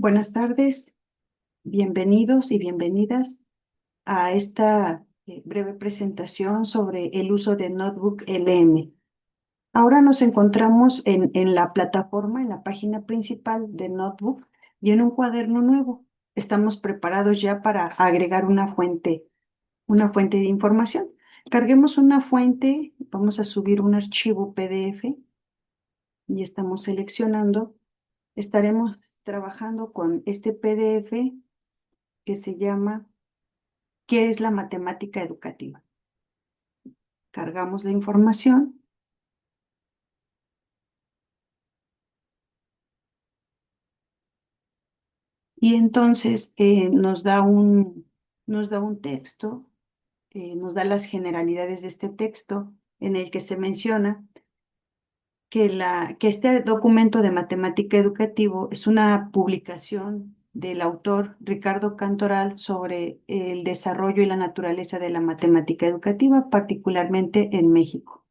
Buenas tardes, bienvenidos y bienvenidas a esta breve presentación sobre el uso de Notebook LM. Ahora nos encontramos en la plataforma, en la página principal de Notebook y en un cuaderno nuevo. Estamos preparados ya para agregar una fuente de información. Carguemos una fuente, vamos a subir un archivo PDF y estamos seleccionando. Estaremos trabajando con este PDF que se llama ¿Qué es la matemática educativa? Cargamos la información y entonces nos da un texto, nos da las generalidades de este texto en el que se menciona que este documento de matemática educativo es una publicación del autor Ricardo Cantoral sobre el desarrollo y la naturaleza de la matemática educativa, particularmente en México.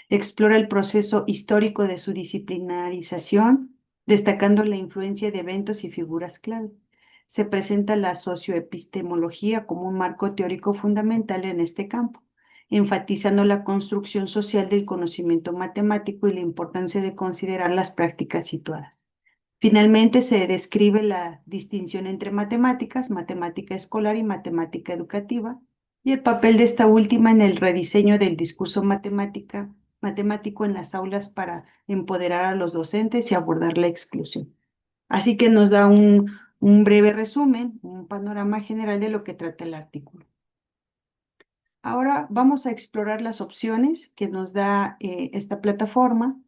Explora el proceso histórico de su disciplinarización, destacando la influencia de eventos y figuras clave. Se presenta la socioepistemología como un marco teórico fundamental en este campo, enfatizando la construcción social del conocimiento matemático y la importancia de considerar las prácticas situadas. Finalmente, se describe la distinción entre matemáticas, matemática escolar y matemática educativa, y el papel de esta última en el rediseño del discurso matemático en las aulas para empoderar a los docentes y abordar la exclusión. Así que nos da un breve resumen, un panorama general de lo que trata el artículo. Ahora vamos a explorar las opciones que nos da esta plataforma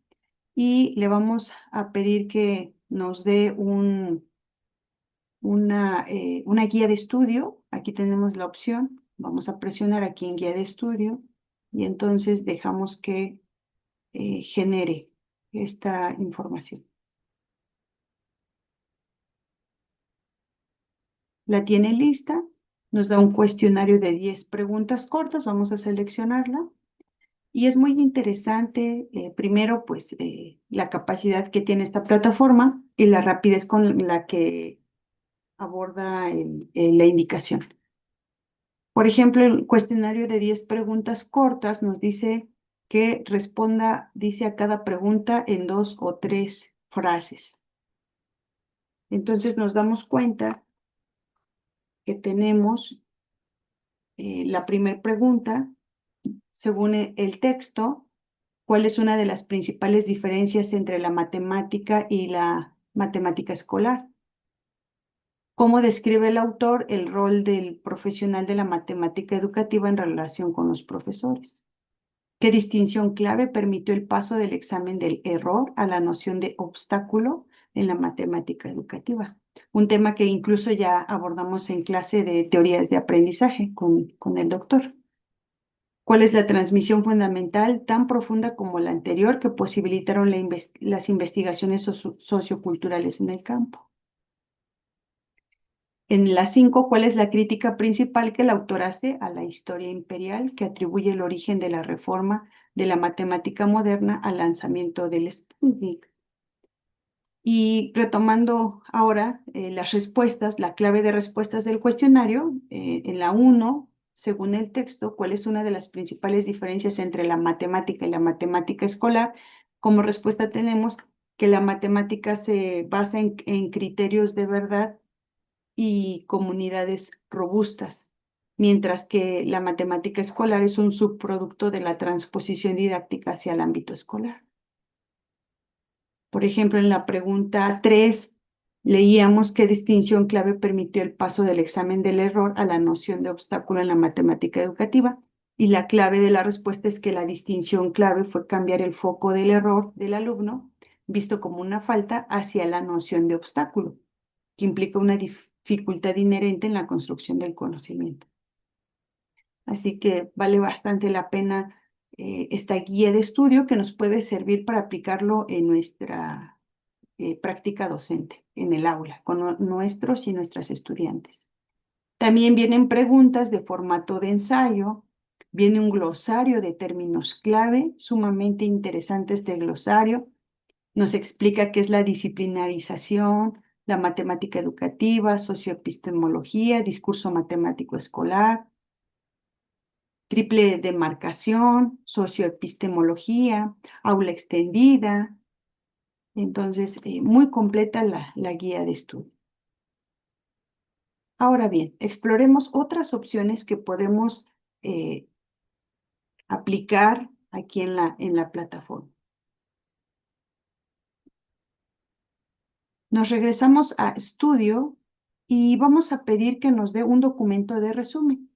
y le vamos a pedir que nos dé una guía de estudio. Aquí tenemos la opción. Vamos a presionar aquí en guía de estudio y entonces dejamos que genere esta información. La tiene lista, nos da un cuestionario de 10 preguntas cortas, vamos a seleccionarla. Y es muy interesante, primero, pues, la capacidad que tiene esta plataforma y la rapidez con la que aborda la indicación. Por ejemplo, el cuestionario de 10 preguntas cortas nos dice que responda, dice a cada pregunta en 2 o 3 frases. Entonces nos damos cuenta que tenemos la primera pregunta, según el texto, ¿cuál es una de las principales diferencias entre la matemática y la matemática escolar? ¿Cómo describe el autor el rol del profesional de la matemática educativa en relación con los profesores? ¿Qué distinción clave permitió el paso del examen del error a la noción de obstáculo en la matemática educativa? Un tema que incluso ya abordamos en clase de teorías de aprendizaje con el doctor. ¿Cuál es la transmisión fundamental tan profunda como la anterior que posibilitaron las investigaciones socioculturales en el campo? En la 5, ¿cuál es la crítica principal que el autor hace a la historia imperial que atribuye el origen de la reforma de la matemática moderna al lanzamiento del Sputnik? Y retomando ahora las respuestas, la clave de respuestas del cuestionario, en la 1, según el texto, ¿cuál es una de las principales diferencias entre la matemática y la matemática escolar? Como respuesta tenemos que la matemática se basa en criterios de verdad y comunidades robustas, mientras que la matemática escolar es un subproducto de la transposición didáctica hacia el ámbito escolar. Por ejemplo, en la pregunta 3, leíamos qué distinción clave permitió el paso del examen del error a la noción de obstáculo en la matemática educativa. Y la clave de la respuesta es que la distinción clave fue cambiar el foco del error del alumno, visto como una falta, hacia la noción de obstáculo, que implica una dificultad inherente en la construcción del conocimiento. Así que vale bastante la pena esta guía de estudio que nos puede servir para aplicarlo en nuestra práctica docente, en el aula, con nuestros y nuestras estudiantes. También vienen preguntas de formato de ensayo, viene un glosario de términos clave, sumamente interesante este glosario. Nos explica qué es la disciplinarización, la matemática educativa, socioepistemología, discurso matemático escolar, triple demarcación, socioepistemología, aula extendida. Entonces, muy completa la guía de estudio. Ahora bien, exploremos otras opciones que podemos aplicar aquí en la plataforma. Nos regresamos a estudio y vamos a pedir que nos dé un documento de resumen.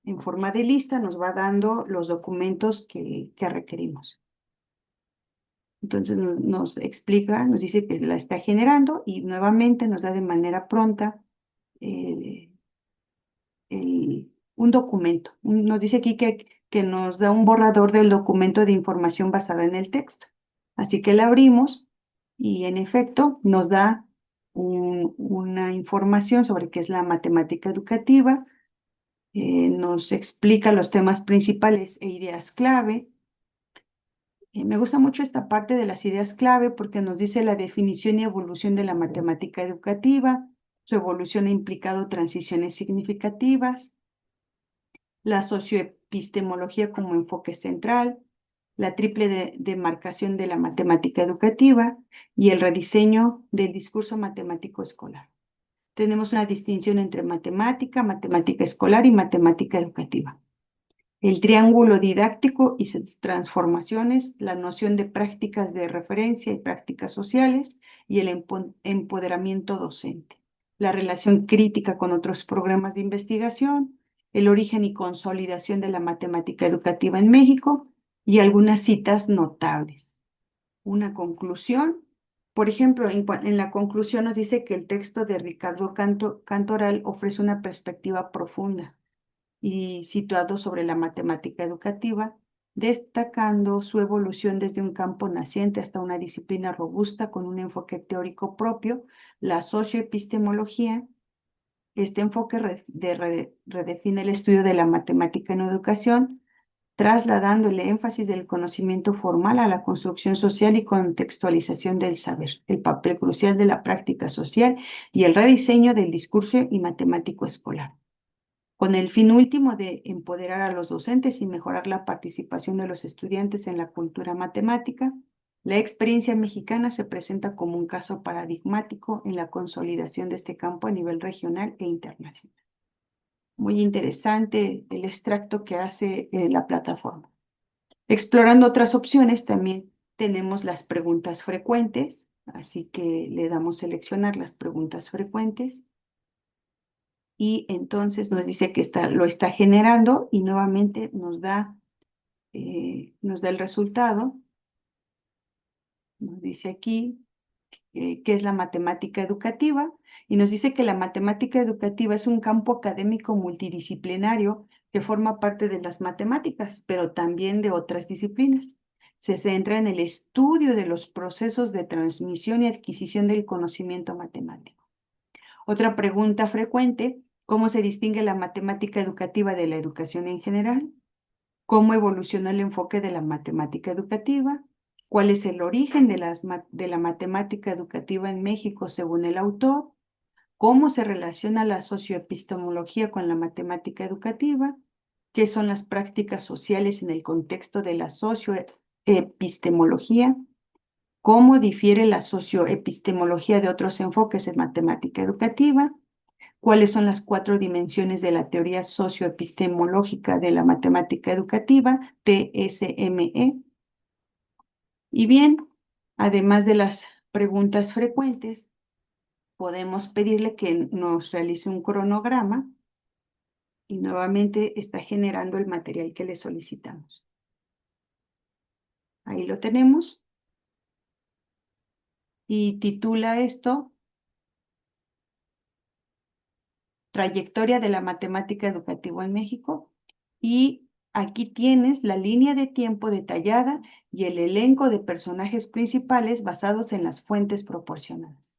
En forma de lista nos va dando los documentos que requerimos. Entonces nos explica, nos dice que la está generando y nuevamente nos da de manera pronta eh, un documento. Nos dice aquí que nos da un borrador del documento de información basada en el texto. Así que la abrimos y en efecto nos da una información sobre qué es la matemática educativa, nos explica los temas principales e ideas clave. Me gusta mucho esta parte de las ideas clave porque nos dice la definición y evolución de la matemática educativa, su evolución ha implicado transiciones significativas, la socioepistemología como enfoque central, la triple demarcación de la matemática educativa y el rediseño del discurso matemático escolar. Tenemos una distinción entre matemática, matemática escolar y matemática educativa. El triángulo didáctico y sus transformaciones, la noción de prácticas de referencia y prácticas sociales y el empoderamiento docente, la relación crítica con otros programas de investigación, el origen y consolidación de la matemática educativa en México y algunas citas notables. Una conclusión, por ejemplo, en la conclusión nos dice que el texto de Ricardo Cantoral ofrece una perspectiva profunda y situado sobre la matemática educativa, destacando su evolución desde un campo naciente hasta una disciplina robusta con un enfoque teórico propio, la socioepistemología. Este enfoque redefine el estudio de la matemática en educación, trasladando el énfasis del conocimiento formal a la construcción social y contextualización del saber, el papel crucial de la práctica social y el rediseño del discurso y matemático escolar, con el fin último de empoderar a los docentes y mejorar la participación de los estudiantes en la cultura matemática. La experiencia mexicana se presenta como un caso paradigmático en la consolidación de este campo a nivel regional e internacional. Muy interesante el extracto que hace la plataforma. Explorando otras opciones, también tenemos las preguntas frecuentes, así que le damos seleccionar las preguntas frecuentes y entonces nos dice que lo está generando y nuevamente nos da el resultado. Nos dice aquí qué es la matemática educativa y nos dice que la matemática educativa es un campo académico multidisciplinario que forma parte de las matemáticas, pero también de otras disciplinas. Se centra en el estudio de los procesos de transmisión y adquisición del conocimiento matemático. Otra pregunta frecuente: ¿cómo se distingue la matemática educativa de la educación en general? ¿Cómo evolucionó el enfoque de la matemática educativa? ¿Cuál es el origen de la matemática educativa en México según el autor? ¿Cómo se relaciona la socioepistemología con la matemática educativa? ¿Qué son las prácticas sociales en el contexto de la socioepistemología? ¿Cómo difiere la socioepistemología de otros enfoques en matemática educativa? ¿Cuáles son las 4 dimensiones de la teoría socioepistemológica de la matemática educativa, TSME? Y bien, además de las preguntas frecuentes, podemos pedirle que nos realice un cronograma y nuevamente está generando el material que le solicitamos. Ahí lo tenemos y titula esto Trayectoria de la matemática educativa en México, y aquí tienes la línea de tiempo detallada y el elenco de personajes principales basados en las fuentes proporcionadas.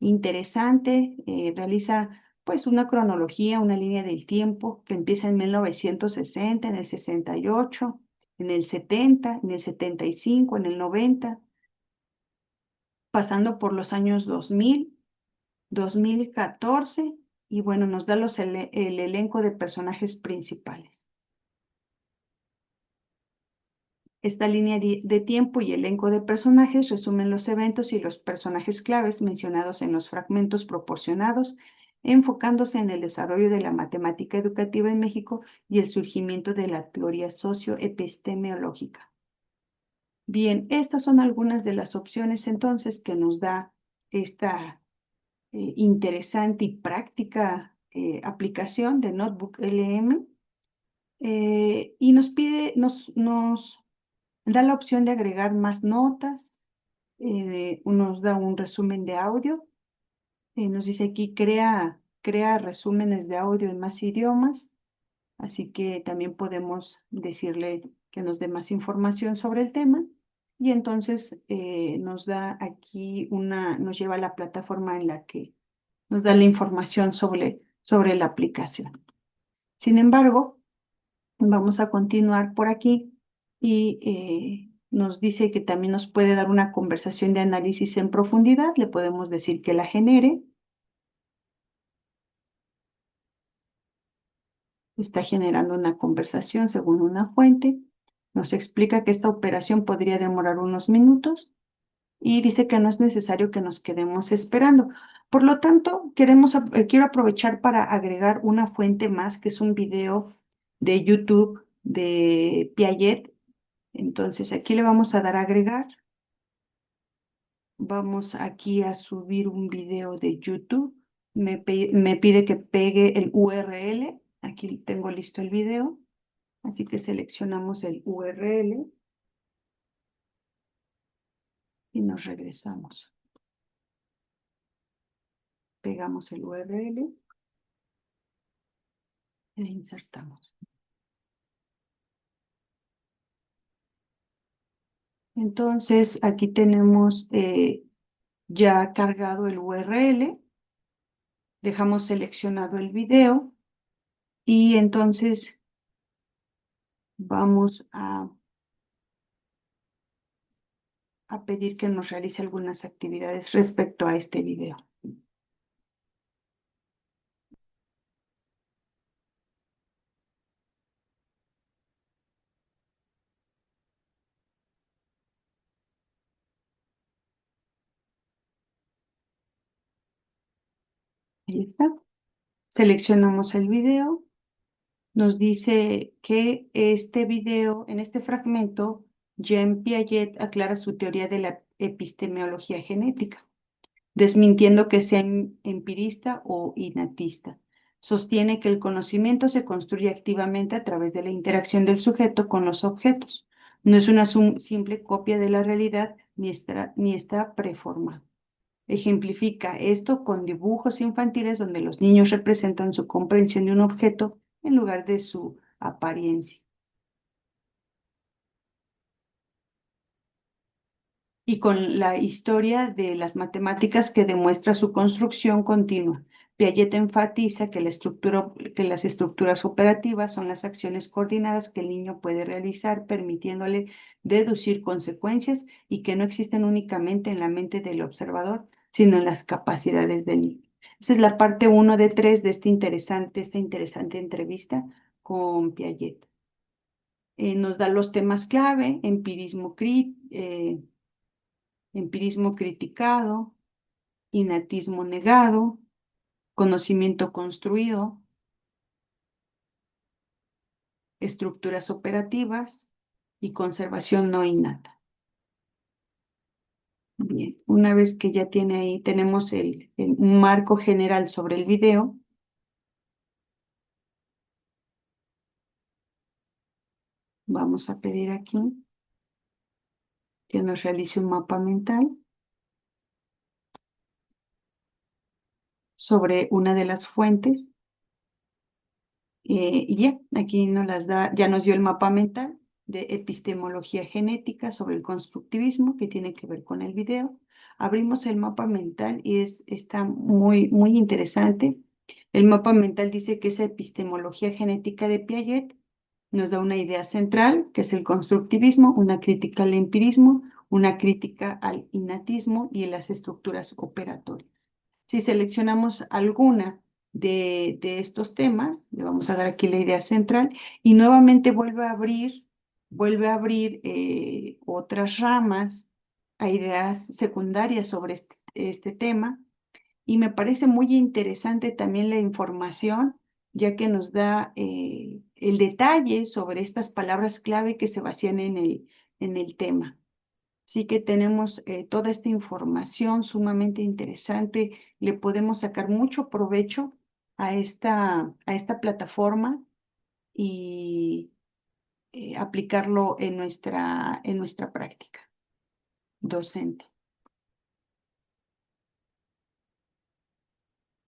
Interesante, realiza pues una cronología, una línea del tiempo que empieza en 1960, en el 68, en el 70, en el 75, en el 90. pasando por los años 2000, 2014, y bueno, nos da el elenco de personajes principales. Esta línea de tiempo y elenco de personajes resumen los eventos y los personajes claves mencionados en los fragmentos proporcionados, enfocándose en el desarrollo de la matemática educativa en México y el surgimiento de la teoría socioepistemológica. Bien, estas son algunas de las opciones entonces que nos da esta interesante y práctica aplicación de Notebook LM, y nos pide, nos da la opción de agregar más notas, nos da un resumen de audio, nos dice aquí crea resúmenes de audio en más idiomas, así que también podemos decirle que nos dé más información sobre el tema. Y entonces nos da aquí nos lleva a la plataforma en la que nos da la información sobre la aplicación. Sin embargo, vamos a continuar por aquí y nos dice que también nos puede dar una conversación de análisis en profundidad. Le podemos decir que la genere. Está generando una conversación según una fuente. Nos explica que esta operación podría demorar unos minutos y dice que no es necesario que nos quedemos esperando. Por lo tanto, quiero aprovechar para agregar una fuente más, que es un video de YouTube de Piaget. Entonces, aquí le vamos a dar a agregar. Vamos aquí a subir un video de YouTube. Me pide que pegue el URL. Aquí tengo listo el video. Así que seleccionamos el URL y nos regresamos. Pegamos el URL e insertamos. Entonces, aquí tenemos ya cargado el URL. Dejamos seleccionado el video y entonces vamos a pedir que nos realice algunas actividades respecto a este video. Ahí está. Seleccionamos el video. Nos dice que este video, en este fragmento, Jean Piaget aclara su teoría de la epistemología genética, desmintiendo que sea empirista o innatista. Sostiene que el conocimiento se construye activamente a través de la interacción del sujeto con los objetos. No es una simple copia de la realidad ni está preformado. Ejemplifica esto con dibujos infantiles donde los niños representan su comprensión de un objeto en lugar de su apariencia. Y con la historia de las matemáticas que demuestra su construcción continua. Piaget enfatiza que las estructuras operativas son las acciones coordinadas que el niño puede realizar, permitiéndole deducir consecuencias y que no existen únicamente en la mente del observador, sino en las capacidades del niño. Esa es la parte 1 de 3 de esta interesante entrevista con Piaget. Nos da los temas clave: empirismo criticado, innatismo negado, conocimiento construido, estructuras operativas y conservación no innata. Bien, una vez que ya tenemos un marco general sobre el video, vamos a pedir aquí que nos realice un mapa mental sobre una de las fuentes. Y ya, aquí nos las da, ya nos dio el mapa mental de epistemología genética sobre el constructivismo, que tiene que ver con el video. Abrimos el mapa mental y está muy, muy interesante. El mapa mental dice que esa epistemología genética de Piaget nos da una idea central, que es el constructivismo, una crítica al empirismo, una crítica al innatismo y las estructuras operatorias. Si seleccionamos alguna de estos temas, le vamos a dar aquí la idea central y nuevamente vuelve a abrir otras ramas a ideas secundarias sobre este tema y me parece muy interesante también la información, ya que nos da el detalle sobre estas palabras clave que se vacían en el tema. Sí que tenemos toda esta información sumamente interesante, le podemos sacar mucho provecho a esta plataforma y aplicarlo en nuestra práctica docente.